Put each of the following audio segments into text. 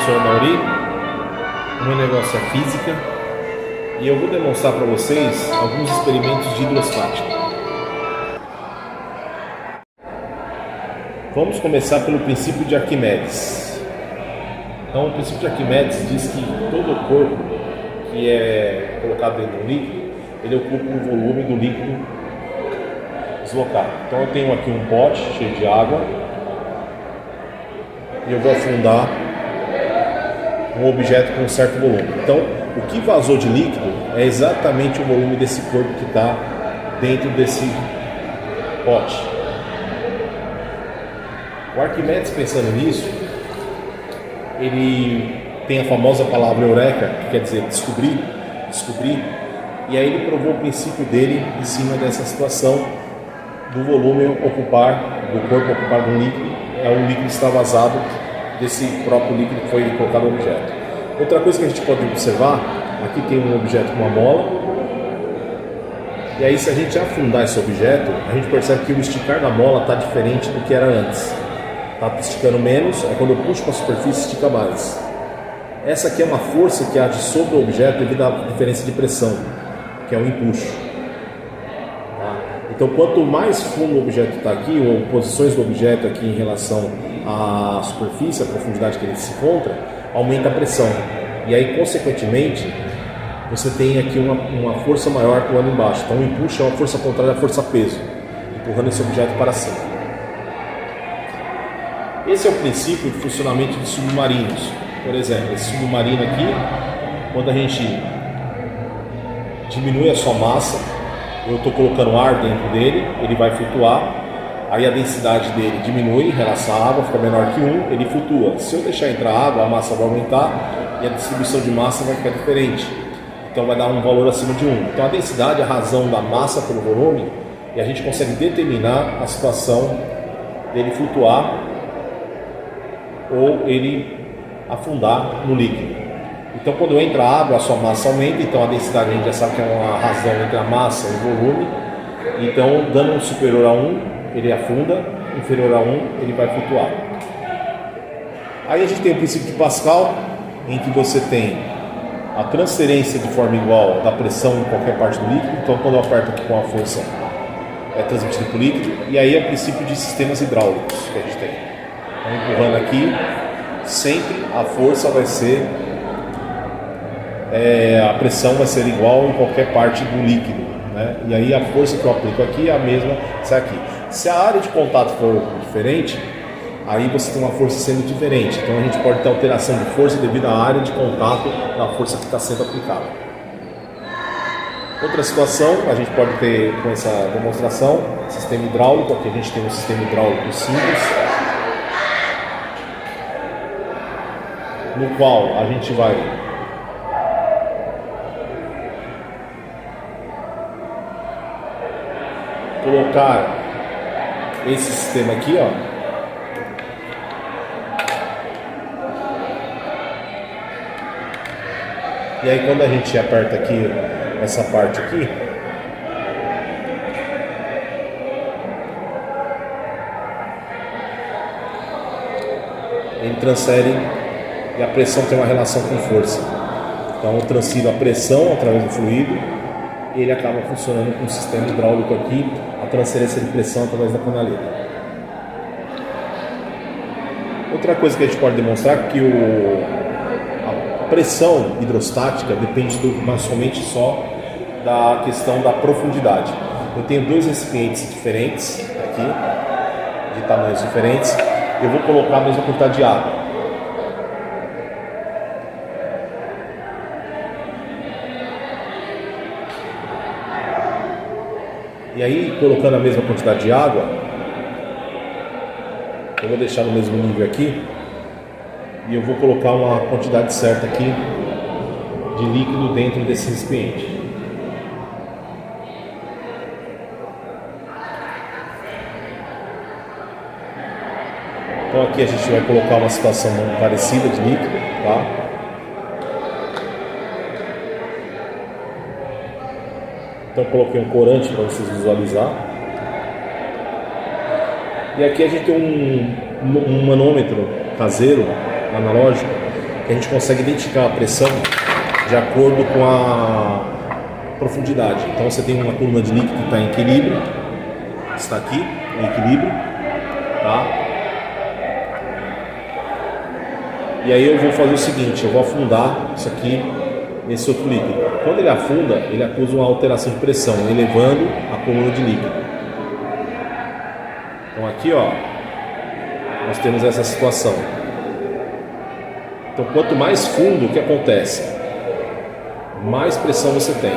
professor Mauri, o meu negócio é física e eu vou demonstrar para vocês alguns experimentos de hidrostática. Vamos começar pelo princípio de Arquimedes. Então, o princípio de Arquimedes diz que todo o corpo que é colocado dentro do líquido, ele ocupa o volume do líquido deslocado. Então, eu tenho aqui um pote cheio de água e eu vou afundar um objeto com um certo volume. Então, o que vazou de líquido é exatamente o volume desse corpo que está dentro desse pote. O Arquimedes, pensando nisso, ele tem a famosa palavra eureka, que quer dizer descobrir, e aí ele provou o princípio dele em cima dessa situação do volume ocupar, do corpo ocupar de um líquido, é um líquido que está vazado desse próprio líquido que foi colocado no objeto. Outra coisa que a gente pode observar, aqui tem um objeto com uma mola, e aí se a gente afundar esse objeto, a gente percebe que o esticar da mola está diferente do que era antes. Está esticando menos, aí quando eu puxo para a superfície estica mais. Essa aqui é uma força que age sobre o objeto devido à diferença de pressão, que é o empuxo. Então, quanto mais fundo o objeto está aqui, ou posições do objeto aqui em relação à superfície, a profundidade que ele se encontra, aumenta a pressão. E aí, consequentemente, você tem aqui uma força maior atuando embaixo. Então, o empuxo é uma força contrária à força-peso, empurrando esse objeto para cima. Esse é o princípio de funcionamento de submarinos. Por exemplo, esse submarino aqui, quando a gente diminui a sua massa, eu estou colocando ar dentro dele, ele vai flutuar, aí a densidade dele diminui em relação à água, fica menor que 1, ele flutua. Se eu deixar entrar água, a massa vai aumentar e a distribuição de massa vai ficar diferente. Então vai dar um valor acima de 1. Então a densidade é a razão da massa pelo volume, e a gente consegue determinar a situação dele flutuar ou ele afundar no líquido. Então, quando entra água, a sua massa aumenta, então a densidade a gente já sabe que é uma razão entre a massa e o volume. Então, dando um superior a 1, ele afunda, inferior a 1, ele vai flutuar. Aí a gente tem o princípio de Pascal, em que você tem a transferência de forma igual da pressão em qualquer parte do líquido. Então, quando eu aperto aqui com a força, é transmitido para o líquido. E aí é o princípio de sistemas hidráulicos que a gente tem. Então, empurrando aqui, sempre a força vai ser, a pressão vai ser igual em qualquer parte do líquido, né? E aí a força que eu aplico aqui é a mesma se aqui. Se a área de contato for diferente, aí você tem uma força sendo diferente. Então a gente pode ter alteração de força devido à área de contato da força que está sendo aplicada. Outra situação, a gente pode ter com essa demonstração, sistema hidráulico. Aqui a gente tem um sistema hidráulico simples, no qual a gente vai colocar esse sistema aqui, ó, e aí quando a gente aperta aqui essa parte aqui, ele transfere. E a pressão tem uma relação com força. Então eu transfiro a pressão através do fluido e ele acaba funcionando com o sistema hidráulico aqui, a transferência de pressão através da canaleta. Outra coisa que a gente pode demonstrar é que a pressão hidrostática depende somente só da questão da profundidade. Eu tenho dois recipientes diferentes aqui, de tamanhos diferentes, eu vou colocar a mesma quantidade de água. E aí, colocando a mesma quantidade de água, eu vou deixar no mesmo nível aqui e eu vou colocar uma quantidade certa aqui de líquido dentro desse recipiente. Então aqui a gente vai colocar uma situação parecida de líquido, tá? Então coloquei um corante para vocês visualizar. E aqui a gente tem um manômetro caseiro, analógico, que a gente consegue identificar a pressão de acordo com a profundidade. Então você tem uma coluna de líquido que está em equilíbrio, está aqui em equilíbrio, tá? E aí eu vou fazer o seguinte, eu vou afundar isso aqui nesse outro líquido. Quando ele afunda, ele acusa uma alteração de pressão, elevando a coluna de líquido. Então aqui, ó, nós temos essa situação. Então quanto mais fundo, o que acontece? Mais pressão você tem.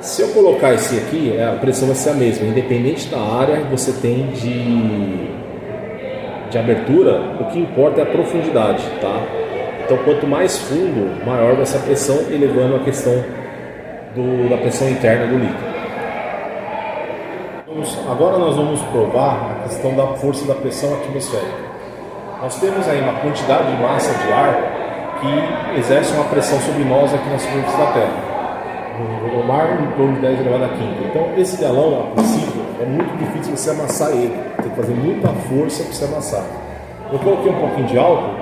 Se eu colocar esse aqui, a pressão vai ser a mesma, independente da área que você tem de abertura, o que importa é a profundidade, tá? Então quanto mais fundo, maior vai ser a pressão, elevando a questão da pressão interna do líquido. Agora nós vamos provar a questão da força da pressão atmosférica. Nós temos aí uma quantidade de massa de ar que exerce uma pressão sobre nós aqui na superfície da Terra. No nível do mar, em torno de 10 elevado a 5. Então esse galão, a princípio, é muito difícil você amassar ele. Tem que fazer muita força para você amassar. Eu coloquei um pouquinho de álcool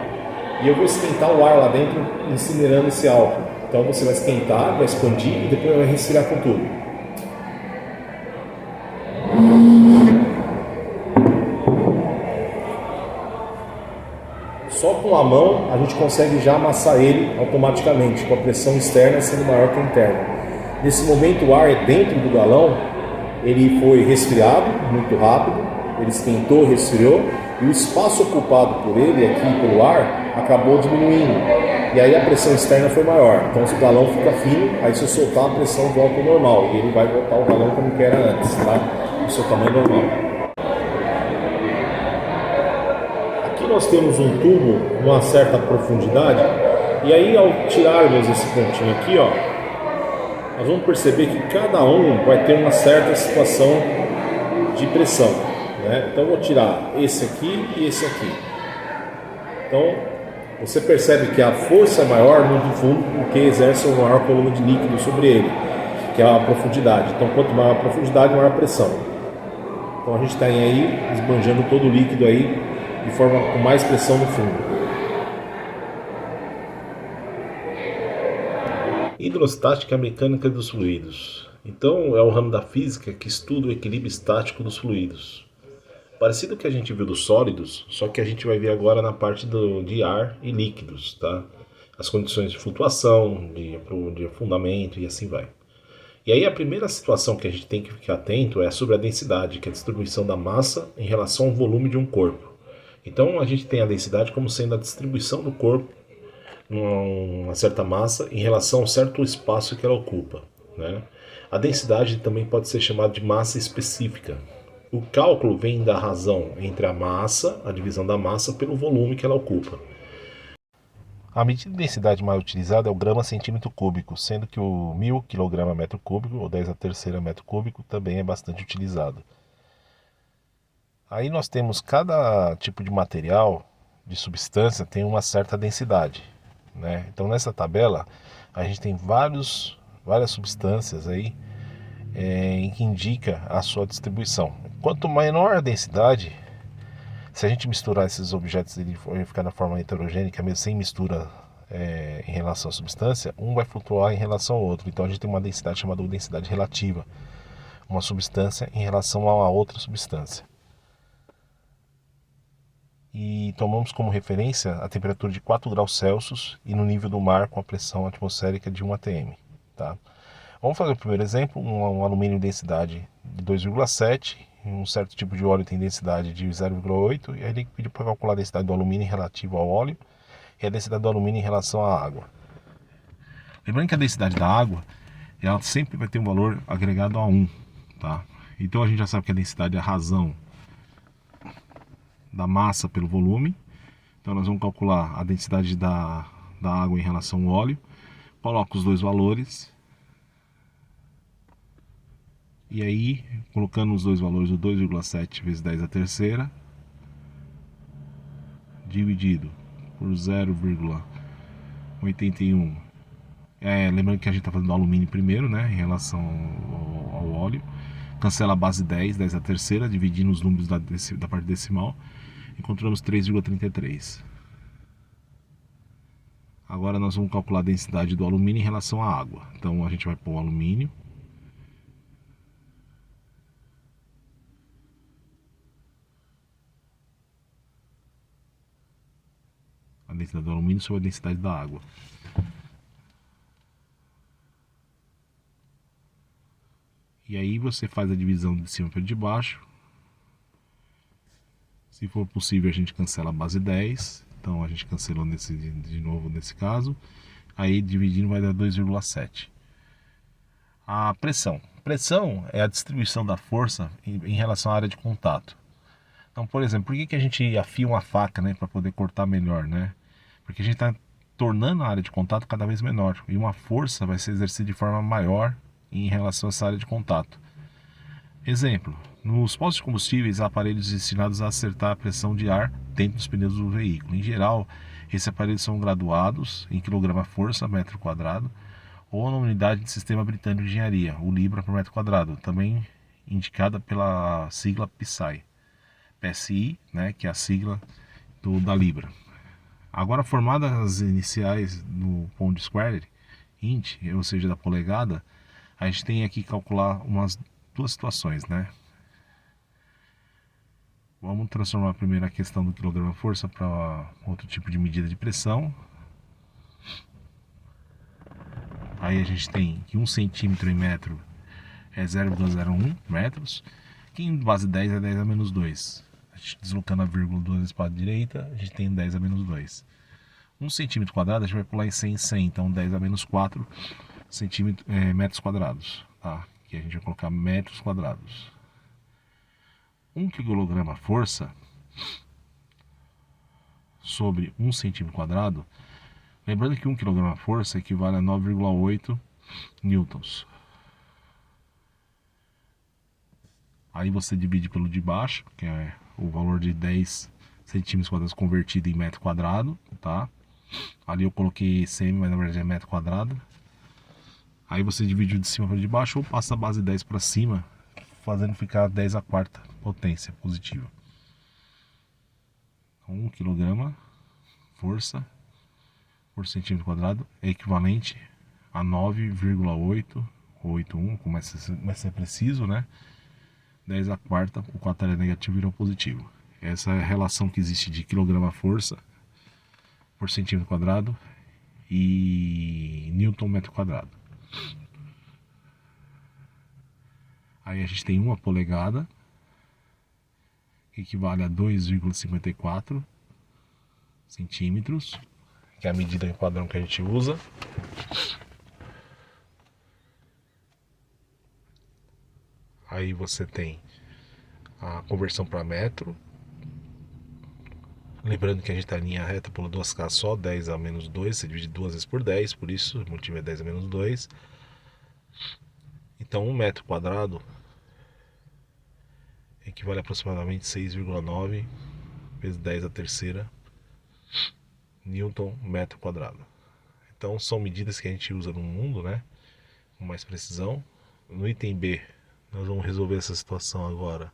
e eu vou esquentar o ar lá dentro, incinerando esse álcool. Então você vai esquentar, vai expandir e depois vai resfriar com tudo. Só com a mão a gente consegue já amassar ele automaticamente, com a pressão externa sendo maior que a interna. Nesse momento o ar é dentro do galão, ele foi resfriado muito rápido, ele esquentou, resfriou, e o espaço ocupado por ele aqui pelo ar acabou diminuindo. E aí a pressão externa foi maior. Então se o galão fica fino, aí se eu soltar a pressão volta ao normal, e ele vai voltar ao galão como que era antes, tá? No seu tamanho normal. Nós temos um tubo numa certa profundidade, e aí ao tirarmos esse pontinho aqui, ó, nós vamos perceber que cada um vai ter uma certa situação de pressão, né? Então eu vou tirar esse aqui e esse aqui. Então você percebe que a força é maior no fundo porque exerce uma maior coluna de líquido sobre ele, que é a profundidade. Então quanto maior a profundidade, maior a pressão. Então a gente está aí esbanjando todo o líquido aí de forma com mais pressão no fundo. Hidrostática mecânica dos fluidos. Então é o ramo da física que estuda o equilíbrio estático dos fluidos. Parecido com o que a gente viu dos sólidos, só que a gente vai ver agora na parte de ar e líquidos, tá? As condições de flutuação, de afundamento e assim vai. E aí a primeira situação que a gente tem que ficar atento é sobre a densidade, que é a distribuição da massa em relação ao volume de um corpo. Então a gente tem a densidade como sendo a distribuição do corpo uma certa massa em relação a um certo espaço que ela ocupa, né? A densidade também pode ser chamada de massa específica. O cálculo vem da razão entre a massa, a divisão da massa, pelo volume que ela ocupa. A medida de densidade mais utilizada é o grama centímetro cúbico, sendo que o 1000 kg metro cúbico, ou 10 a terceira metro cúbico, também é bastante utilizado. Aí nós temos cada tipo de material, de substância, tem uma certa densidade, né? Então nessa tabela a gente tem várias substâncias aí em que indica a sua distribuição. Quanto menor a densidade, se a gente misturar esses objetos, ele vai ficar na forma heterogênica, mesmo sem mistura em relação à substância, um vai flutuar em relação ao outro. Então a gente tem uma densidade chamada densidade relativa, uma substância em relação a outra substância. E tomamos como referência a temperatura de 4 graus Celsius e no nível do mar com a pressão atmosférica de 1 atm. Tá? Vamos fazer o primeiro exemplo, um alumínio em densidade de 2,7, um certo tipo de óleo tem densidade de 0,8, e aí ele pediu para calcular a densidade do alumínio relativa ao óleo e a densidade do alumínio em relação à água. Lembrando que a densidade da água, ela sempre vai ter um valor agregado a 1, tá? Então a gente já sabe que a densidade é a razão da massa pelo volume. Então nós vamos calcular a densidade da água em relação ao óleo, coloco os dois valores, e aí colocando os dois valores, o 2,7 vezes 10 a terceira dividido por 0,81, lembrando que a gente está fazendo alumínio primeiro, né, em relação ao óleo, cancela a base 10 a terceira, dividindo os números da parte decimal, encontramos 3,33. Agora nós vamos calcular a densidade do alumínio em relação à água. Então a gente vai pôr o alumínio. A densidade do alumínio sobre a densidade da água. E aí você faz a divisão de cima para de baixo. Se for possível, a gente cancela a base 10. Então a gente cancelou de novo nesse caso. Aí dividindo vai dar 2,7. A pressão. Pressão é a distribuição da força em relação à área de contato. Então, por exemplo, por que a gente afia uma faca, né, para poder cortar melhor, né? Porque a gente está tornando a área de contato cada vez menor. E uma força vai ser exercida de forma maior em relação a essa área de contato. Exemplo, nos postos de combustíveis há aparelhos destinados a acertar a pressão de ar dentro dos pneus do veículo. Em geral, esses aparelhos são graduados em quilograma-força metro quadrado ou na unidade de sistema britânico de engenharia, o Libra por metro quadrado, também indicada pela sigla PSI, né, que é a sigla da Libra. Agora, formadas as iniciais no pound square, int, ou seja, da polegada, a gente tem aqui que calcular umas duas situações, né? Vamos transformar primeiro a questão do quilograma-força para outro tipo de medida de pressão. Aí a gente tem que 1 centímetro em metro é 0,01 metros, que em base 10 é 10 a menos 2. A gente deslocando a vírgula 2 vezes para a direita, a gente tem 10 a menos 2. 1 centímetro quadrado a gente vai pular em 100 em 100, então 10 a menos 4 metros quadrados, tá? Que a gente vai colocar metros quadrados. 1 quilograma força sobre 1 centímetro quadrado, lembrando que 1 quilograma força equivale a 9,8 newtons. Aí você divide pelo de baixo, que é o valor de 10 centímetros quadrados convertido em metro quadrado, tá? Ali eu coloquei semi, mas na verdade é metro quadrado. Aí você divide de cima para de baixo ou passa a base 10 para cima, fazendo ficar 10 a quarta potência positiva. 1 kg força por centímetro quadrado é equivalente a 9,881, como vai ser preciso, né? 10 a quarta, o 4 é negativo virou positivo. Essa é a relação que existe de quilograma força por centímetro quadrado e newton metro quadrado. Aí a gente tem 1 polegada, que equivale a 2,54 centímetros, que é a medida em padrão que a gente usa. Aí você tem a conversão para metro. Lembrando que a gente está em linha reta por 2K só, 10 a menos 2, você divide 2 vezes por 10, por isso o motivo é 10 a menos 2. Então 1 metro quadrado equivale a aproximadamente 6,9 vezes 10 a terceira newton metro quadrado. Então são medidas que a gente usa no mundo, né, com mais precisão. No item B, nós vamos resolver essa situação agora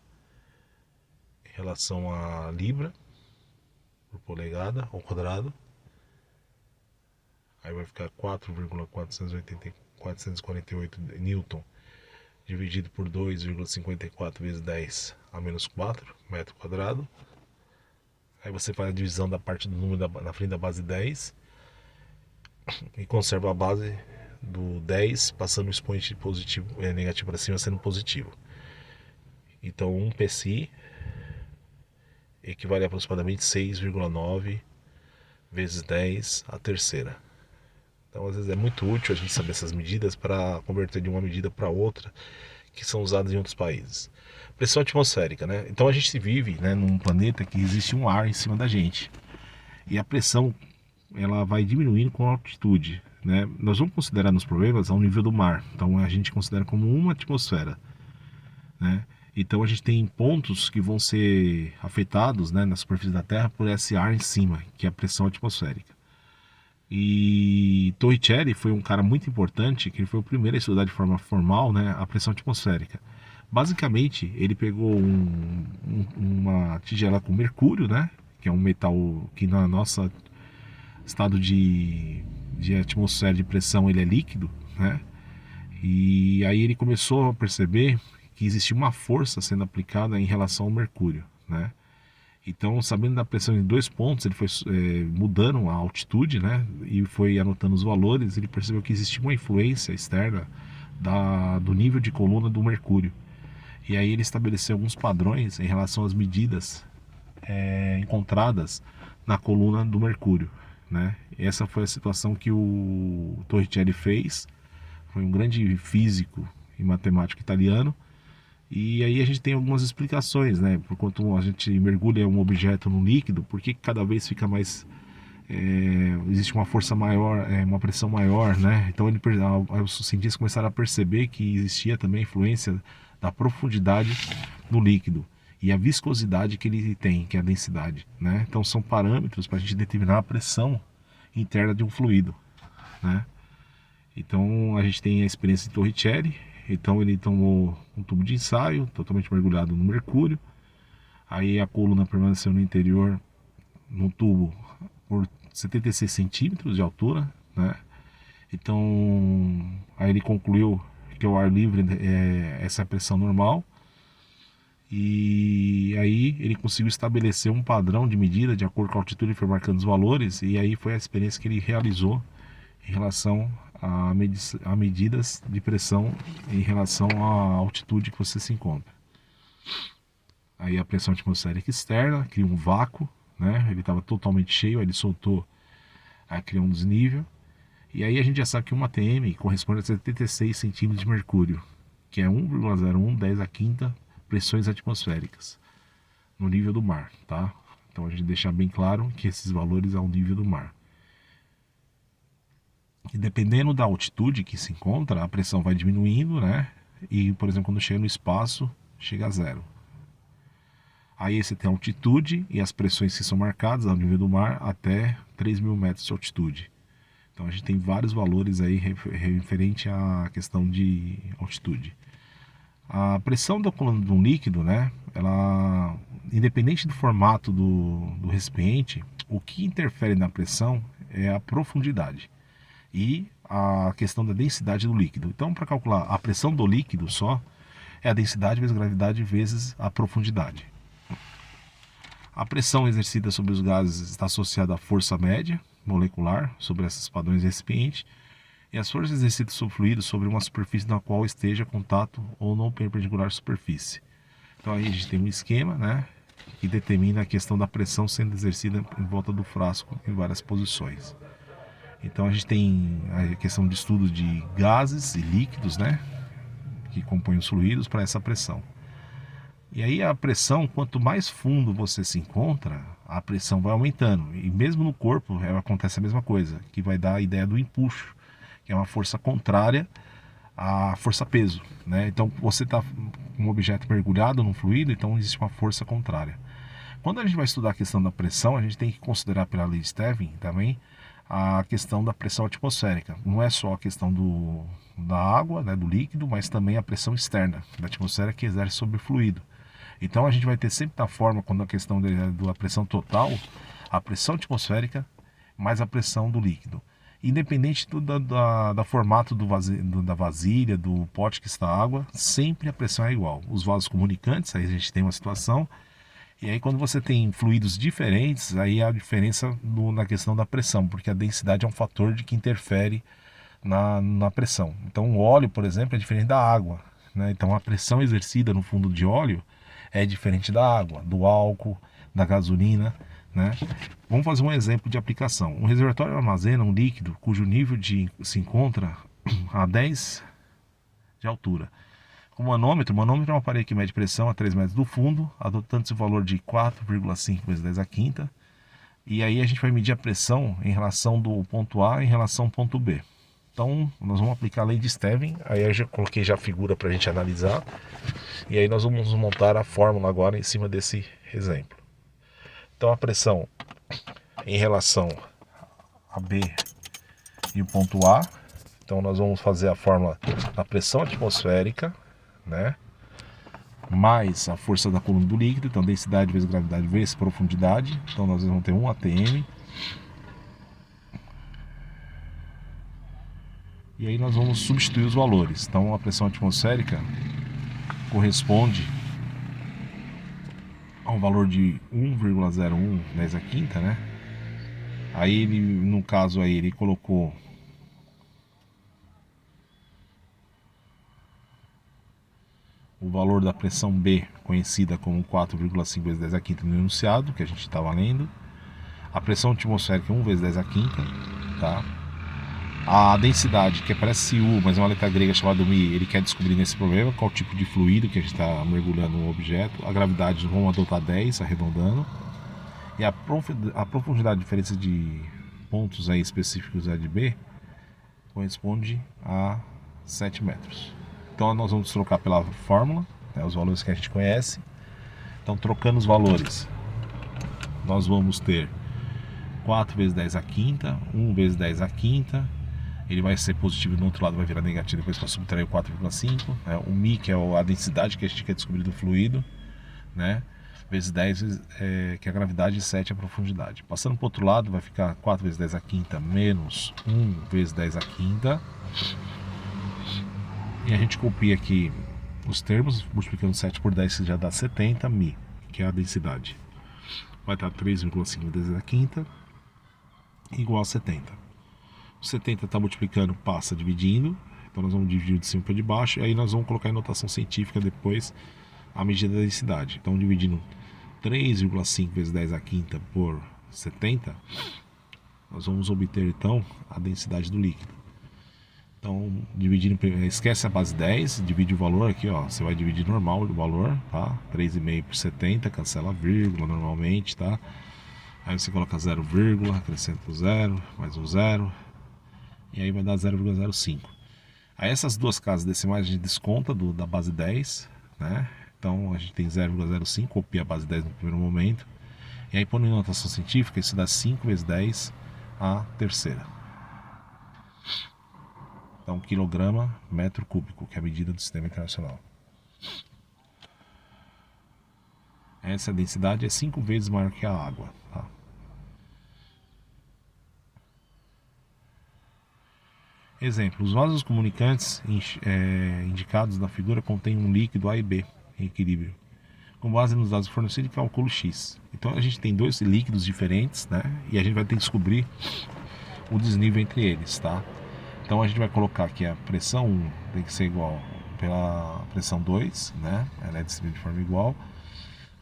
em relação a libra por polegada ao quadrado. Aí vai ficar 4,448 newton dividido por 2,54 vezes 10 a menos 4 metro quadrado. Aí você faz a divisão da parte do número na frente da base 10 e conserva a base do 10, passando o expoente positivo, negativo para cima, sendo positivo. Então 1 PSI equivale a aproximadamente 6,9 vezes 10 a terceira. Então às vezes é muito útil a gente saber essas medidas para converter de uma medida para outra que são usadas em outros países. Pressão atmosférica, né? Então a gente vive, né, num planeta que existe um ar em cima da gente. E a pressão ela vai diminuindo com a altitude, né? Nós vamos considerar nos problemas ao nível do mar. Então a gente considera como uma atmosfera, né? Então a gente tem pontos que vão ser afetados, né, na superfície da Terra por esse ar em cima, que é a pressão atmosférica. E Torricelli foi um cara muito importante, que ele foi o primeiro a estudar de forma formal, né, a pressão atmosférica. Basicamente, ele pegou uma tigela com mercúrio, né, que é um metal que na nossa estado de atmosfera de pressão ele é líquido, né? E aí ele começou a perceber que existia uma força sendo aplicada em relação ao mercúrio, né? Então, sabendo da pressão em 2 pontos, ele foi mudando a altitude, né? E foi anotando os valores. Ele percebeu que existia uma influência externa do nível de coluna do mercúrio. E aí ele estabeleceu alguns padrões em relação às medidas encontradas na coluna do mercúrio, né? Essa foi a situação que o Torricelli fez. Foi um grande físico e matemático italiano. E aí a gente tem algumas explicações, né? Por quanto a gente mergulha um objeto no líquido, por que cada vez fica mais... existe uma força maior, uma pressão maior, né? Então os cientistas começaram a perceber que existia também a influência da profundidade no líquido e a viscosidade que ele tem, que é a densidade, né? Então são parâmetros para a gente determinar a pressão interna de um fluido, né? Então a gente tem a experiência de Torricelli. Então ele tomou um tubo de ensaio totalmente mergulhado no mercúrio. Aí a coluna permaneceu no interior, no tubo, por 76 centímetros de altura, né? Então aí ele concluiu que o ar livre essa é a pressão normal. E aí ele conseguiu estabelecer um padrão de medida de acordo com a altitude, ele foi marcando os valores. E aí foi a experiência que ele realizou em relação a medidas de pressão em relação à altitude que você se encontra. Aí a pressão atmosférica externa cria um vácuo, né? Ele estava totalmente cheio, aí ele soltou, aí criou um desnível. E aí a gente já sabe que uma ATM corresponde a 76 centímetros de mercúrio, que é 1,01 10 a quinta pressões atmosféricas no nível do mar, tá? Então a gente deixa bem claro que esses valores ao nível do mar. E dependendo da altitude que se encontra, a pressão vai diminuindo, né? E, por exemplo, quando chega no espaço, chega a zero. Aí você tem a altitude e as pressões que são marcadas ao nível do mar até 3.000 metros de altitude. Então a gente tem vários valores aí referente à questão de altitude. A pressão da coluna de um líquido, né? Ela, independente do formato do recipiente, o que interfere na pressão é a profundidade e a questão da densidade do líquido. Então, para calcular a pressão do líquido só, é a densidade vezes a gravidade vezes a profundidade. A pressão exercida sobre os gases está associada à força média molecular sobre esses padrões de recipiente e as forças exercidas sobre fluidos sobre uma superfície na qual esteja contato ou não perpendicular à superfície. Então aí a gente tem um esquema, né, que determina a questão da pressão sendo exercida em volta do frasco em várias posições. Então a gente tem a questão de estudo de gases e líquidos, né, que compõem os fluidos para essa pressão. E aí a pressão, quanto mais fundo você se encontra, a pressão vai aumentando. E mesmo no corpo acontece a mesma coisa, que vai dar a ideia do empuxo, que é uma força contrária à força-peso, né? Então você está com um objeto mergulhado num fluido, então existe uma força contrária. Quando a gente vai estudar a questão da pressão, a gente tem que considerar pela lei de Stevin também a questão da pressão atmosférica. Não é só a questão da água, né, do líquido, mas também a pressão externa da atmosfera que exerce sobre o fluido. Então a gente vai ter sempre da forma, quando a questão da pressão total, a pressão atmosférica mais a pressão do líquido. Independente da formato da vasilha, do pote que está a água, sempre a pressão é igual. Os vasos comunicantes, aí a gente tem uma situação. E aí quando você tem fluidos diferentes, aí há a diferença na questão da pressão, porque a densidade é um fator que interfere na pressão. Então o óleo, por exemplo, é diferente da água, né? Então a pressão exercida no fundo de óleo é diferente da água, do álcool, da gasolina, né? Vamos fazer um exemplo de aplicação. Um reservatório armazena um líquido cujo nível se encontra a 10 de altura. O manômetro é um aparelho que mede pressão a 3 metros do fundo, adotando-se o valor de 4,5 vezes 10 a quinta. E aí a gente vai medir a pressão em relação do ponto A em relação ao ponto B. Então nós vamos aplicar a lei de Stevin, aí eu já coloquei já a figura para a gente analisar. E aí nós vamos montar a fórmula agora em cima desse exemplo. Então a pressão em relação a B e o ponto A. Então nós vamos fazer a fórmula da pressão atmosférica, né, mais a força da coluna do líquido, então densidade vezes gravidade vezes profundidade. Então nós vamos ter 1 atm E aí nós vamos substituir os valores. Então a pressão atmosférica corresponde a um valor de 1,01 10 a quinta, né? Aí ele, no caso aí, ele colocou o valor da pressão B, conhecida como 4,5 vezes 10 a quinta no enunciado, que a gente estava lendo. A pressão atmosférica é 1 vezes 10 a quinta, tá? A densidade, que parece U, mas é uma letra grega chamada Mi, ele quer descobrir nesse problema qual tipo de fluido que a gente está mergulhando no objeto. A gravidade, vamos adotar 10, arredondando. E a profundidade, diferença de pontos aí específicos de B, corresponde a 7 metros. Então nós vamos trocar pela fórmula, né, os valores que a gente conhece. Então trocando os valores, nós vamos ter 4 vezes 10 a quinta, 1 vezes 10 a quinta. Ele vai ser positivo e no outro lado vai virar negativo depois para subtrair o 4,5. Né? O Mi, que é a densidade que a gente quer descobrir do fluido, né? Vezes 10, que é a gravidade, e 7 é a profundidade. Passando para o outro lado, vai ficar 4 vezes 10 a quinta menos 1 vezes 10 a quinta. E a gente copia aqui os termos, multiplicando 7 por 10, que já dá 70 Mi, que é a densidade. Vai dar 3,5 vezes 10 a quinta, igual a 70. O 70 está multiplicando, passa dividindo. Então nós vamos dividir de cima para de baixo. E aí nós vamos colocar em notação científica depois a medida da densidade. Então dividindo 3,5 vezes 10 a quinta por 70, nós vamos obter então a densidade do líquido. Então dividindo, esquece a base 10, divide o valor aqui, ó. Você vai dividir normal o valor, tá? 3,5 por 70, cancela a vírgula normalmente, tá? Aí você coloca 0, acrescenta o 0, mais um 0, e aí vai dar 0,05. Aí essas duas casas decimais a gente desconta da base 10, né? Então a gente tem 0,05, copia a base 10 no primeiro momento. E aí pondo em notação científica, isso dá 5 vezes 10 a terceira. Então quilograma metro cúbico, que é a medida do sistema internacional. Essa densidade é 5 vezes maior que a água, tá? Exemplo, os vasos comunicantes indicados na figura contêm um líquido A e B em equilíbrio. Com base nos dados fornecidos, calculo X. Então a gente tem dois líquidos diferentes, né? E a gente vai ter que descobrir o desnível entre eles, tá? Então a gente vai colocar aqui a pressão 1 tem que ser igual pela pressão 2, né? Ela é distribuída de forma igual.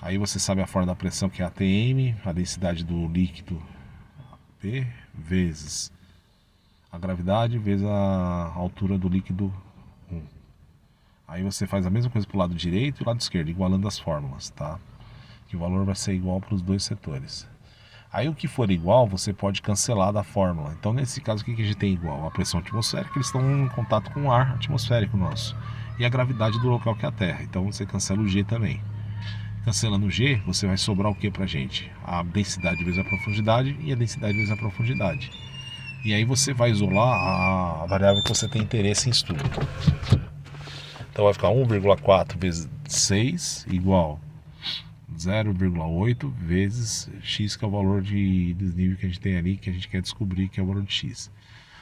Aí você sabe a fórmula da pressão, que é ATM, a densidade do líquido P, vezes a gravidade, vezes a altura do líquido 1. Aí você faz a mesma coisa para o lado direito e o lado esquerdo, igualando as fórmulas, tá? Que o valor vai ser igual para os dois setores. Aí o que for igual, você pode cancelar da fórmula. Então nesse caso, o que a gente tem igual? A pressão atmosférica, eles estão em contato com o ar atmosférico nosso. E a gravidade do local, que é a Terra. Então você cancela o G também. Cancelando o G, você vai sobrar o que pra gente? A densidade vezes a profundidade e a densidade vezes a profundidade. E aí você vai isolar a variável que você tem interesse em estudo. Então vai ficar 1,4 vezes 6 igual 0,8 vezes x, que é o valor de desnível que a gente tem ali, que a gente quer descobrir, que é o valor de x.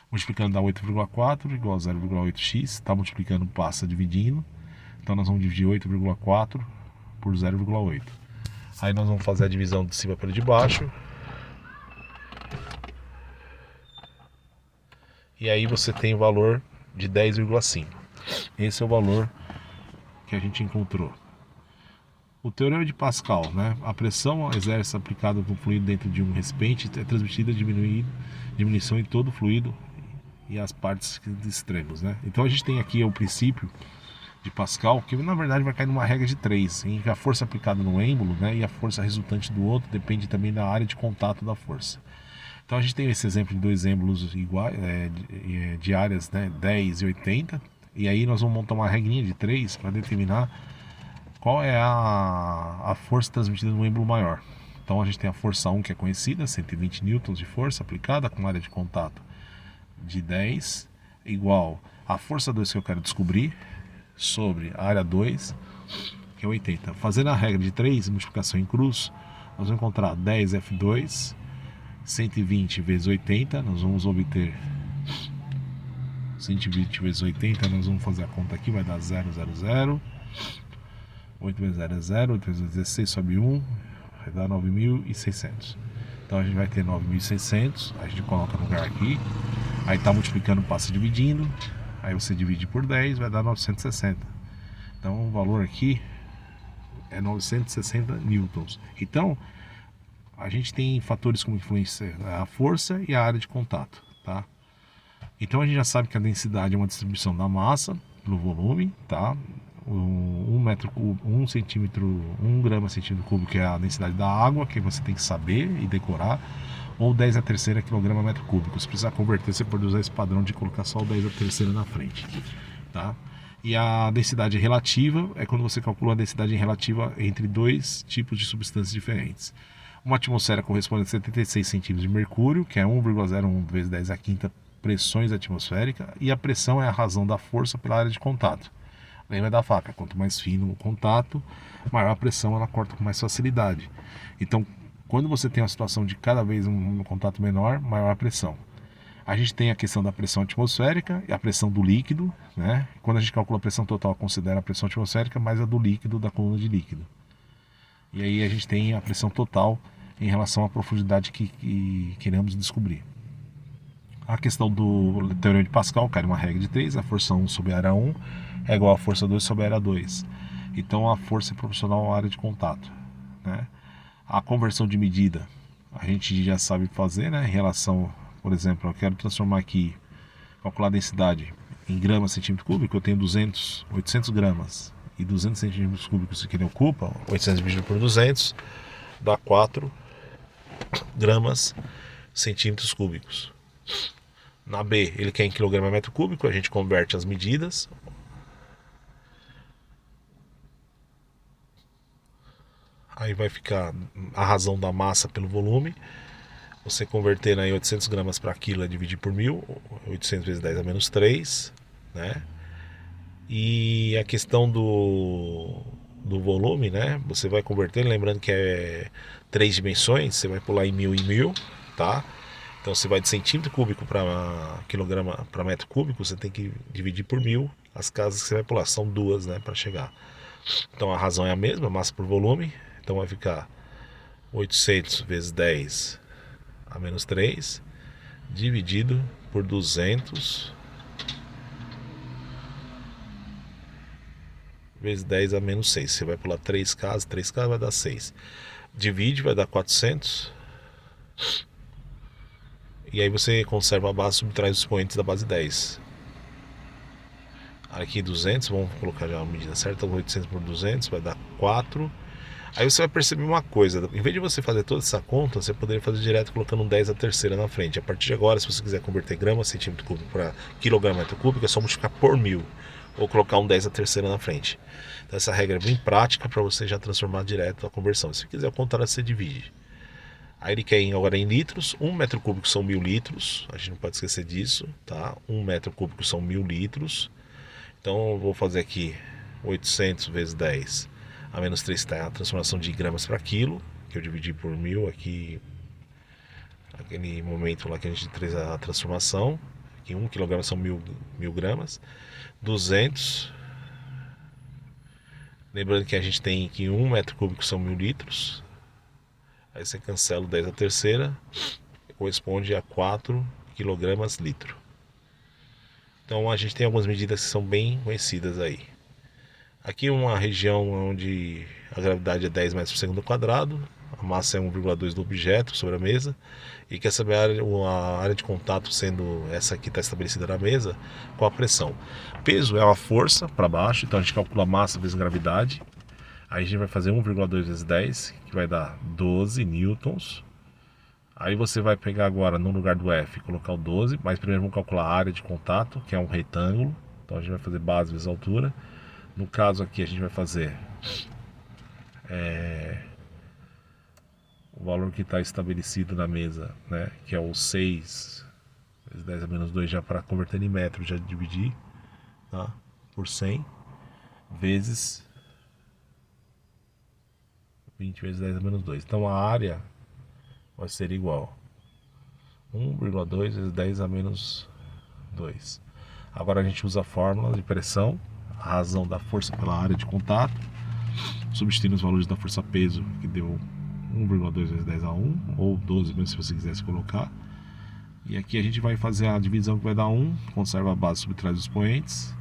Multiplicando dá 8,4 igual a 0,8x, está multiplicando, passa dividindo. Então nós vamos dividir 8,4 por 0,8. Aí nós vamos fazer a divisão de cima para de baixo. E aí você tem o valor de 10,5. Esse é o valor que a gente encontrou. O teorema de Pascal, né? A pressão exerce aplicada no fluido dentro de um recipiente é transmitida diminuição em todo o fluido e as partes extremos, né? Então a gente tem aqui o princípio de Pascal, que na verdade vai cair numa regra de 3, em que a força aplicada no êmbolo, né, e a força resultante do outro depende também da área de contato da força. Então a gente tem esse exemplo de dois êmbolos iguais, de áreas, né, 10 e 80, e aí nós vamos montar uma regrinha de 3 para determinar qual é a força transmitida no êmbolo maior. Então a gente tem a força 1, que é conhecida, 120 newtons de força aplicada com área de contato de 10, igual a força 2 que eu quero descobrir, sobre a área 2, que é 80. Fazendo a regra de 3, multiplicação em cruz, nós vamos encontrar 10F2, 120 vezes 80, nós vamos obter 120 vezes 80, nós vamos fazer a conta aqui, vai dar 0, 0, 0. 8 vezes 0 é 0, 8 vezes 16 sobe 1, vai dar 9.600. Então a gente vai ter 9.600, a gente coloca no lugar aqui, aí tá multiplicando, passa dividindo, aí você divide por 10, vai dar 960. Então o valor aqui é 960 newtons. Então a gente tem fatores como influência a força e a área de contato, tá? Então a gente já sabe que a densidade é uma distribuição da massa no volume, tá? 1 metro cúbico, 1 centímetro, 1 grama centímetro cúbico é a densidade da água, que você tem que saber e decorar, ou 10 a terceira quilograma metro cúbico. Se precisar converter, você pode usar esse padrão de colocar só o 10 a terceira na frente, tá? E a densidade relativa é quando você calcula a densidade relativa entre dois tipos de substâncias diferentes. Uma atmosfera corresponde a 76 centímetros de mercúrio, que é 1,01 vezes 10 a quinta pressões atmosféricas, e a pressão é a razão da força pela área de contato. Lembra da faca, quanto mais fino o contato, maior a pressão, ela corta com mais facilidade. Então, quando você tem uma situação de cada vez um contato menor, maior a pressão. A gente tem a questão da pressão atmosférica e a pressão do líquido, né? Quando a gente calcula a pressão total, considera a pressão atmosférica mais a do líquido, da coluna de líquido. E aí a gente tem a pressão total em relação à profundidade que queremos descobrir. A questão do teorema de Pascal, cai uma regra de 3, a força 1 sobre a área 1 é igual a força 2 sobre a área 2. Então a força é proporcional à área de contato, né? A conversão de medida a gente já sabe fazer, né? Em relação, por exemplo, eu quero transformar aqui, calcular a densidade em gramas centímetro cúbico, eu tenho 800 gramas e 200 centímetros cúbicos que ele ocupa, 800 dividido por 200 dá 4 gramas centímetros cúbicos. Na B, ele quer em quilograma metro cúbico, a gente converte as medidas. Aí vai ficar a razão da massa pelo volume. Você convertendo aí 800 gramas para quilo é dividir por 1000, 800 vezes 10 a menos 3, né? E a questão do volume, né? Você vai converter, lembrando que é 3 dimensões, você vai pular em 1000 e 1000, tá? Então você vai de centímetro cúbico para quilograma para metro cúbico, você tem que dividir por 1000 as casas que você vai pular, são duas, né, para chegar. Então a razão é a mesma, massa por volume, então vai ficar 800 vezes 10 a menos 3 dividido por 200 vezes 10 a menos 6. Você vai pular 3 casas vai dar 6. Divide, vai dar 400. E aí você conserva a base, subtrai os expoentes da base 10. Aqui 200, vamos colocar já a medida certa, 800 por 200 vai dar 4. Aí você vai perceber uma coisa, em vez de você fazer toda essa conta, você poderia fazer direto colocando um 10 a terceira na frente. A partir de agora, se você quiser converter grama centímetro cúbico para quilograma metro cúbico, é só multiplicar por 1000 ou colocar um 10 a terceira na frente. Então essa regra é bem prática para você já transformar direto a conversão. Se quiser ao contrário, você divide. Aí ele quer agora em litros, 1 metro cúbico são 1000 litros, a gente não pode esquecer disso, tá? 1 metro cúbico são 1000 litros. Então eu vou fazer aqui 800 vezes 10 a menos 3, está a transformação de gramas para quilo, que eu dividi por 1000 aqui, aquele momento lá que a gente fez a transformação. Aqui 1 kg são 1000 gramas, 200. Lembrando que a gente tem aqui 1 metro cúbico são 1000 litros. Aí você cancela o 10 a terceira, corresponde a 4 kg litro. Então a gente tem algumas medidas que são bem conhecidas aí. Aqui uma região onde a gravidade é 10 metros por segundo quadrado, a massa é 1,2 do objeto sobre a mesa, e quer saber a área de contato, sendo essa aqui está estabelecida na mesa, com a pressão. Peso é uma força para baixo, então a gente calcula a massa vezes gravidade. Aí a gente vai fazer 1,2 vezes 10, que vai dar 12 newtons. Aí você vai pegar agora, no lugar do F, colocar o 12, mas primeiro vamos calcular a área de contato, que é um retângulo. Então a gente vai fazer base vezes altura. No caso aqui a gente vai fazer o valor que está estabelecido na mesa, né, que é o 6 vezes 10 a menos 2, já para converter em metro, já dividir, tá, por 100, vezes 20 vezes 10 a menos 2. Então a área vai ser igual 1,2 vezes 10 a menos 2. Agora a gente usa a fórmula de pressão, a razão da força pela área de contato, substituindo os valores da força-peso, que deu 1,2 vezes 10 a 1, ou 12 mesmo se você quisesse colocar. E aqui a gente vai fazer a divisão que vai dar 1, conserva a base, subtrai os expoentes.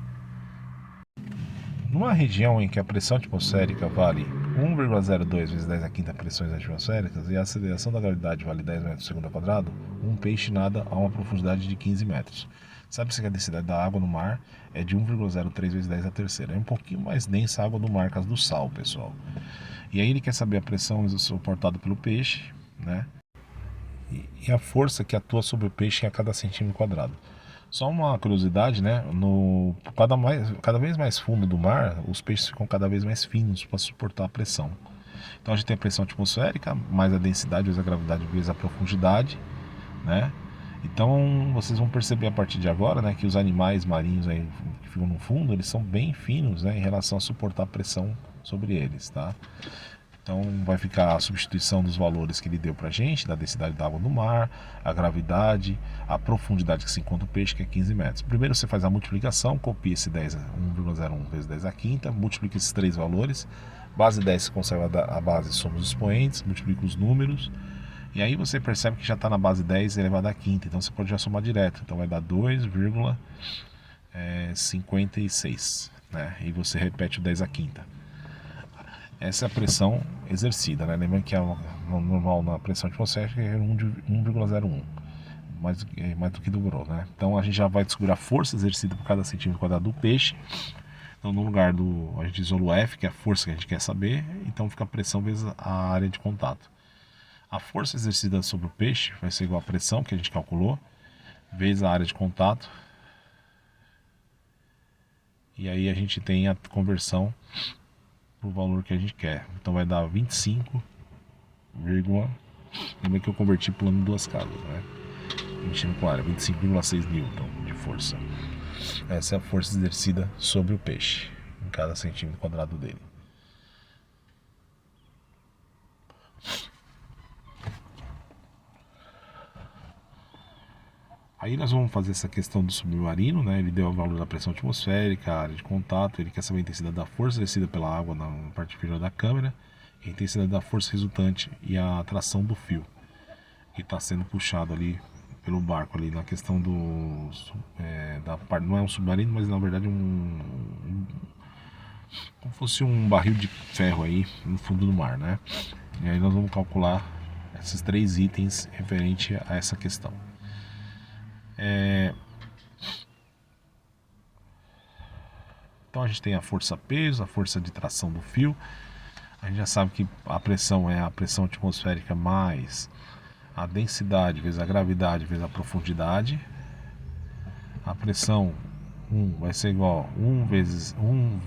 Numa região em que a pressão atmosférica vale 1,02 vezes 10 a quinta pressões atmosféricas e a aceleração da gravidade vale 10 metros por segundo ao quadrado, um peixe nada a uma profundidade de 15 metros. Sabe-se que a densidade da água no mar é de 1,03 vezes 10 a terceira. É um pouquinho mais densa a água do mar, por causa do sal, pessoal. E aí ele quer saber a pressão suportada pelo peixe, né? E a força que atua sobre o peixe a cada centímetro quadrado. Só uma curiosidade, né? Cada vez mais fundo do mar, os peixes ficam cada vez mais finos para suportar a pressão. Então a gente tem a pressão atmosférica, mais a densidade, vezes a gravidade, vezes a profundidade, né? Então vocês vão perceber a partir de agora, né, que os animais marinhos aí que ficam no fundo, eles são bem finos, né, em relação a suportar a pressão sobre eles, tá? Então vai ficar a substituição dos valores que ele deu pra gente, da densidade da água no mar, a gravidade, a profundidade que se encontra o peixe, que é 15 metros. Primeiro você faz a multiplicação, copia esse 1,01 vezes 10 a quinta, multiplica esses três valores, base 10 você conserva a base, soma os expoentes, multiplica os números, e aí você percebe que já está na base 10 elevado à quinta, então você pode já somar direto, então vai dar 2,56, né? E você repete o 10 à quinta. Essa é a pressão exercida, né? Lembrando que a normal na pressão atmosférica é 1,01, mais do que dobrou, né? Então a gente já vai descobrir a força exercida por cada centímetro quadrado do peixe. Então no lugar a gente isola o F, que é a força que a gente quer saber, então fica a pressão vezes a área de contato. A força exercida sobre o peixe vai ser igual à pressão que a gente calculou, vezes a área de contato. E aí a gente tem a conversão para o valor que a gente quer. Então vai dar 25, lembra que eu converti pulando duas casas, né? Mexendo com a área, 25,6 newton de força. Essa é a força exercida sobre o peixe, em cada centímetro quadrado dele. Aí nós vamos fazer essa questão do submarino, né? Ele deu o valor da pressão atmosférica, a área de contato, ele quer saber a intensidade da força exercida pela água na parte inferior da câmera, a intensidade da força resultante e a atração do fio que está sendo puxado ali pelo barco ali na questão do não é um submarino, mas na verdade como fosse um barril de ferro aí no fundo do mar, né? E aí nós vamos calcular esses três itens referente a essa questão. Então a gente tem a força-peso, a força de tração do fio. A gente já sabe que a pressão é a pressão atmosférica mais a densidade vezes a gravidade vezes a profundidade. A pressão 1 vai ser igual a 1 vezes 1,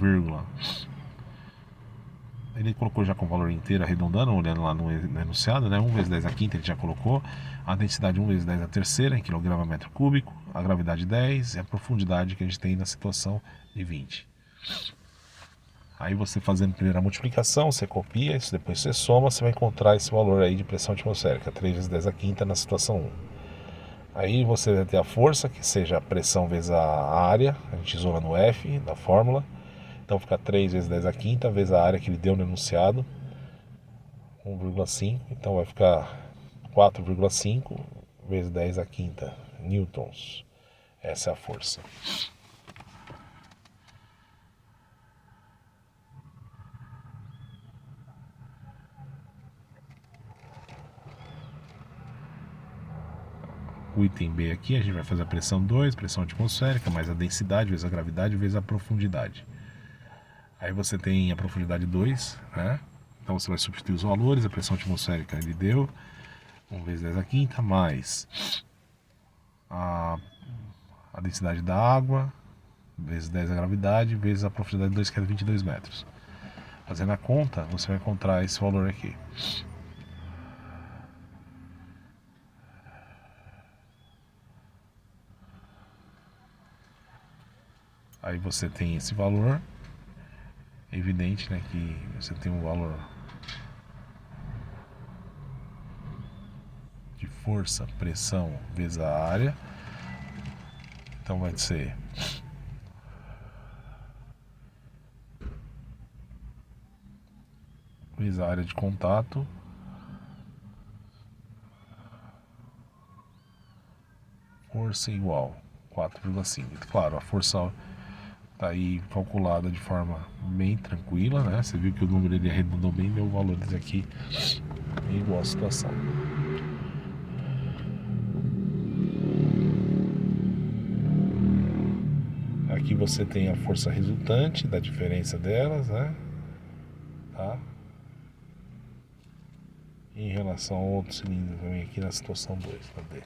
ele colocou já com o valor inteiro arredondando, olhando lá no enunciado, né? 1 vezes 10 a quinta ele já colocou, a densidade 1 vezes 10 a terceira em quilograma metro cúbico, a gravidade 10 e a profundidade que a gente tem na situação de 20. Aí você fazendo primeiro a multiplicação, você copia, isso depois você soma, você vai encontrar esse valor aí de pressão atmosférica, 3 vezes 10 a quinta na situação 1. Aí você vai ter a força, que seja a pressão vezes a área, a gente isola no F da fórmula. Então fica 3 vezes 10 a quinta, vezes a área que ele deu no enunciado, 1,5. Então vai ficar 4,5 vezes 10 a quinta newtons. Essa é a força. O item B aqui, a gente vai fazer a pressão 2, pressão atmosférica, mais a densidade, vezes a gravidade, vezes a profundidade. Aí você tem a profundidade 2, né? Então você vai substituir os valores, a pressão atmosférica ele deu 1 vezes 10 a quinta, mais a densidade da água, vezes 10 a gravidade, vezes a profundidade 2, que é 22 metros. Fazendo a conta, você vai encontrar esse valor aqui. Aí você tem esse valor. É evidente, né, que você tem um valor de força, pressão vezes a área. Então vai ser vezes a área de contato força igual 4,5. Claro, a força tá aí calculada de forma bem tranquila, né? Você viu que o número ele arredondou bem, deu valores aqui em igual situação. Aqui você tem a força resultante da diferença delas, né? Tá? Em relação ao outro cilindro também aqui na situação 2, cadê?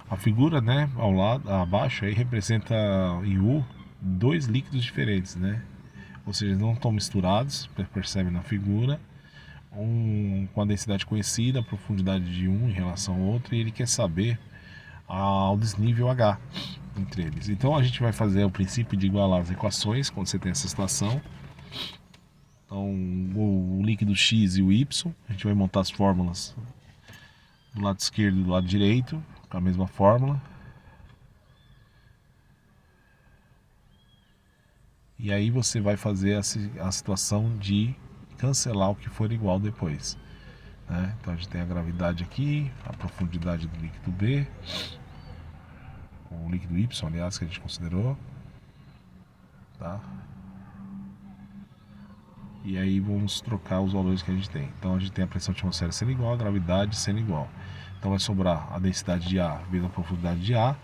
A figura, né, ao lado, abaixo aí representa em U dois líquidos diferentes, né? Ou seja, não estão misturados, percebe na figura. Um com a densidade conhecida, a profundidade de um em relação ao outro, e ele quer saber ao desnível H entre eles. Então a gente vai fazer o princípio de igualar as equações quando você tem essa situação. Então o líquido X e o Y, a gente vai montar as fórmulas do lado esquerdo e do lado direito com a mesma fórmula. E aí você vai fazer a situação de cancelar o que for igual depois, né? Então a gente tem a gravidade aqui, a profundidade do líquido B, o líquido Y, aliás, que a gente considerou, tá? E aí vamos trocar os valores que a gente tem. Então a gente tem a pressão atmosférica sendo igual, a gravidade sendo igual. Então vai sobrar a densidade de A vezes a profundidade de A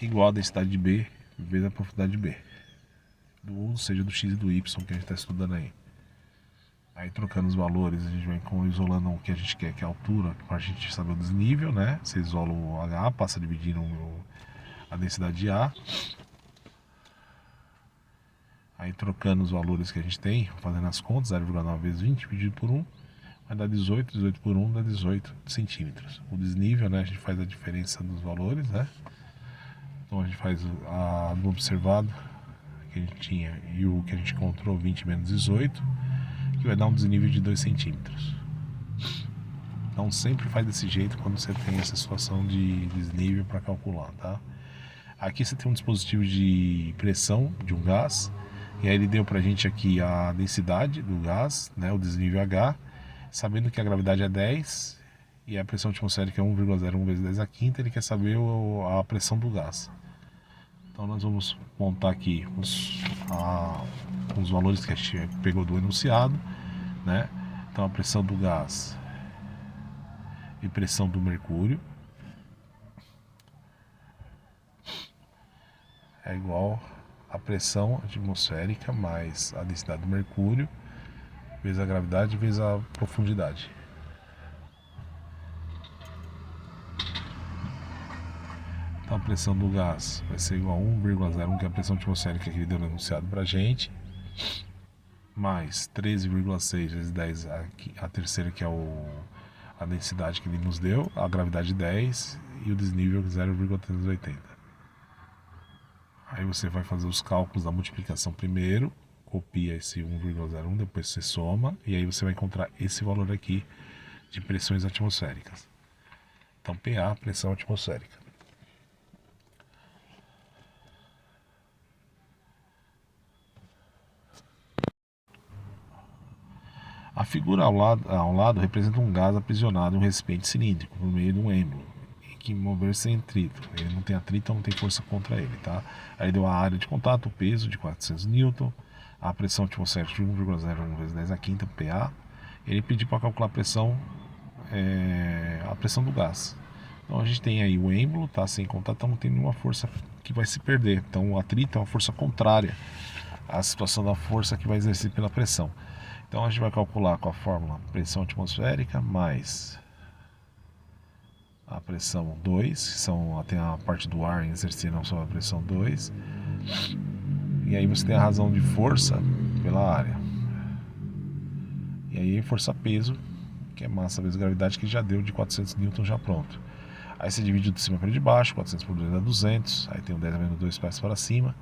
igual a densidade de B vezes a profundidade de B. Ou seja, do X e do Y que a gente está estudando aí. Aí trocando os valores, a gente vai isolando o que a gente quer, que é a altura, para a gente saber o desnível, né? Você isola o H, passa dividindo a densidade de A. Aí trocando os valores que a gente tem, fazendo as contas, 0,9 vezes 20 dividido por 1, vai dar 18, 18 por 1 dá 18 centímetros. O desnível, né, a gente faz a diferença dos valores, né? Então a gente faz do observado que a gente tinha e o que a gente encontrou, 20 menos 18, que vai dar um desnível de 2 centímetros. Então sempre faz desse jeito quando você tem essa situação de desnível para calcular, tá? Aqui você tem um dispositivo de pressão de um gás, e aí ele deu pra gente aqui a densidade do gás, né, o desnível H, sabendo que a gravidade é 10 e a pressão atmosférica é 1,01 vezes 10 a quinta, ele quer saber a pressão do gás. Então nós vamos montar aqui os valores que a gente pegou do enunciado, né? Então a pressão do gás e pressão do mercúrio é igual a pressão atmosférica mais a densidade do mercúrio vezes a gravidade vezes a profundidade. Então a pressão do gás vai ser igual a 1,01, que é a pressão atmosférica que ele deu no enunciado pra gente, mais 13,6 vezes 10 a terceira, que é a densidade que ele nos deu, a gravidade 10 e o desnível 0,380. Aí você vai fazer os cálculos da multiplicação primeiro, copia esse 1,01, depois você soma, e aí você vai encontrar esse valor aqui de pressões atmosféricas. Então PA, pressão atmosférica. A figura ao lado representa um gás aprisionado em um recipiente cilíndrico por meio de um êmbolo, que mover sem atrito. Ele não tem atrito, então não tem força contra ele, tá? Aí deu a área de contato, o peso de 400 Newton, a pressão atmosférica de 1,01 vezes 10 a quinta, PA. Ele pediu para calcular a pressão do gás. Então a gente tem aí o êmbolo, tá sem contato, então não tem nenhuma força que vai se perder. Então o atrito é uma força contrária à situação da força que vai exercer pela pressão. Então a gente vai calcular com a fórmula pressão atmosférica mais a pressão 2, que tem a parte do ar exercendo sobre a pressão 2. E aí você tem a razão de força pela área. E aí força-peso, que é massa vezes gravidade, que já deu de 400 Newton já pronto. Aí você divide de cima para de baixo, 400 por 2 dá 200, aí tem o 10 menos 2 passa para cima.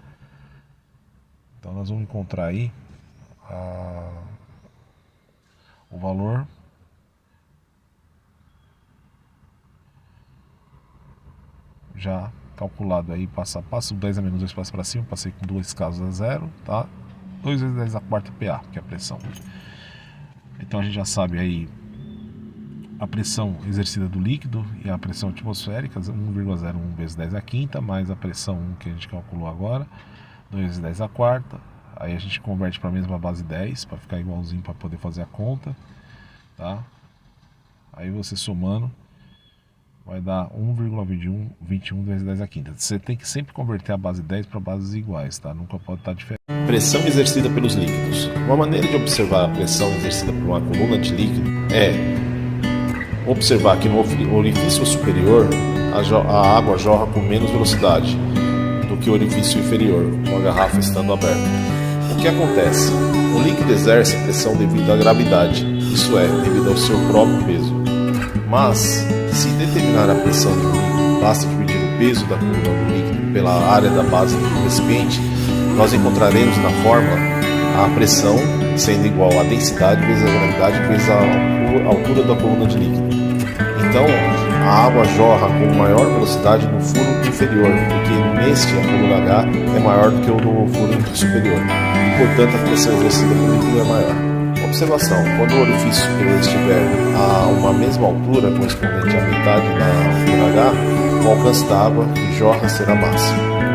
Então nós vamos encontrar aí o valor já calculado aí, passo a passo. 10 a menos 2 passos para cima, passei com 2 casos a 0, tá? 2 vezes 10 a quarta PA, que é a pressão. Então a gente já sabe aí a pressão exercida do líquido e a pressão atmosférica, 1,01 vezes 10 a quinta, mais a pressão 1 que a gente calculou agora, 2 vezes 10 a quarta. Aí a gente converte para a mesma base 10, para ficar igualzinho, para poder fazer a conta, tá? Aí você somando, vai dar 1,21 vezes 10 a quinta. Você tem que sempre converter a base 10 para bases iguais, tá? Nunca pode estar diferente. Pressão exercida pelos líquidos. Uma maneira de observar a pressão exercida por uma coluna de líquido é observar que no orifício superior a água jorra com menos velocidade do que o orifício inferior, com a garrafa estando aberta. O que acontece? O líquido exerce pressão devido à gravidade, isso é, devido ao seu próprio peso. Mas, se determinar a pressão de um líquido, basta dividir o peso da coluna do líquido pela área da base do recipiente, nós encontraremos na fórmula a pressão sendo igual à densidade vezes a gravidade vezes a altura da coluna de líquido. Então, a água jorra com maior velocidade no furo inferior, porque neste a coluna H é maior do que o do furo superior, e portanto a pressão exercida pelo líquido é maior. Observação: quando o orifício superior estiver a uma mesma altura, correspondente à metade da altura H, o alcance da água que jorra será máximo.